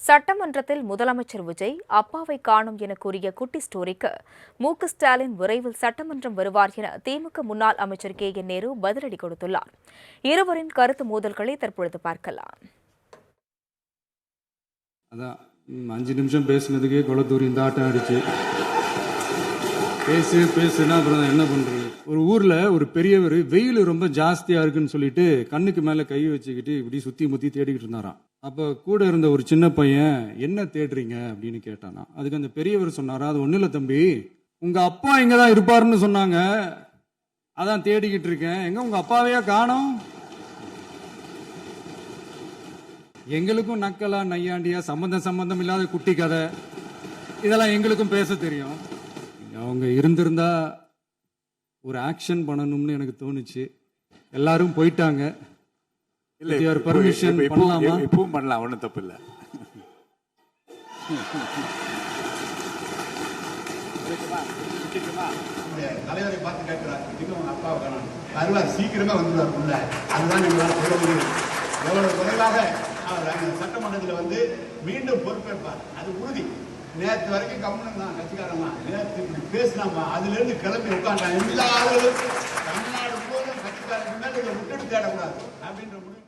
சட்டமன்றத்தில் முதலமைச்சர் விஜய் அப்பாவை காணும் என கூறிய குட்டி ஸ்டோரிக்கு மு.க.ஸ்டாலின் விரைவில் சட்டமன்றம் வருவார் என திமுக முன்னாள் அமைச்சர் கே.என். நேரு பதிலடி கொடுத்துள்ளார். இருவரின் கருத்து மோதல்களை தற்பொழுது பார்க்கலாம். அதான் 5 நிமிஷம் பேசுனதுக்கே கொளத்தூரி இந்த ஆட்டம் அடிச்சு பேசுனா அப்புறம் என்ன பண்றது? ஒரு ஊர்ல ஒரு பெரியவர் வெயில் ரொம்ப ஜாஸ்தியா இருக்குன்னு சொல்லிட்டு கண்ணுக்கு மேல கை வச்சுக்கிட்டு இப்படி சுத்தி முத்தி தேடிக்கிட்டு இருந்தாராம். அப்ப கூட இருந்த ஒரு சின்ன பையன் என்ன தேடுறீங்க அப்படின்னு கேட்டானா. அதுக்கு அந்த பெரியவர் சொன்னாரா, அது ஒண்ணு இல்ல தம்பி, உங்க அப்பா இங்கதான் இருப்பாருன்னு சொன்னாங்க, அதான் தேடிக்கிட்டு இருக்கேன். எங்க உங்க அப்பாவையா காணோம்? எங்களுக்கும் நக்கலா நையாண்டியா சம்பந்தம் இல்லாத குட்டி கதை இதெல்லாம் எங்களுக்கும் பேச தெரியும். அவங்க இருந்திருந்தா ஒரு ஆக்ஷன் பண்ணணும்னு எனக்கு தோணுச்சு. எல்லாரும் போயிட்டாங்க. பர்மிஷன் பண்ணலாமா? இப்பவும் பண்ணலாம், ஒன்றும் தப்பு இல்லை. தலைவரை பார்த்து கேட்கிறார், உங்க அப்பாவை காணோம், வருவார், சீக்கிரமே வந்துடுவார் உள்ள. அதுதான் எங்களால் சொல்ல முடியும். எவ்வளவு குறைவாக அவர் சட்டமன்றத்தில் மீண்டும் பொறுப்பேற்பார், அது உறுதி. நேற்று வரைக்கும் கம்முன்னு தான் கட்சிக்காரங்க, நேற்று இப்படி பேசினாமா, அதுல இருந்து கிளம்பி உட்காண்டான். எல்லா ஆளுகளும் தமிழ்நாடு போதும் கட்சிக்காரங்க மேல இதை விட்டுட்டு தேடக்கூடாது அப்படின்ற முடிவு.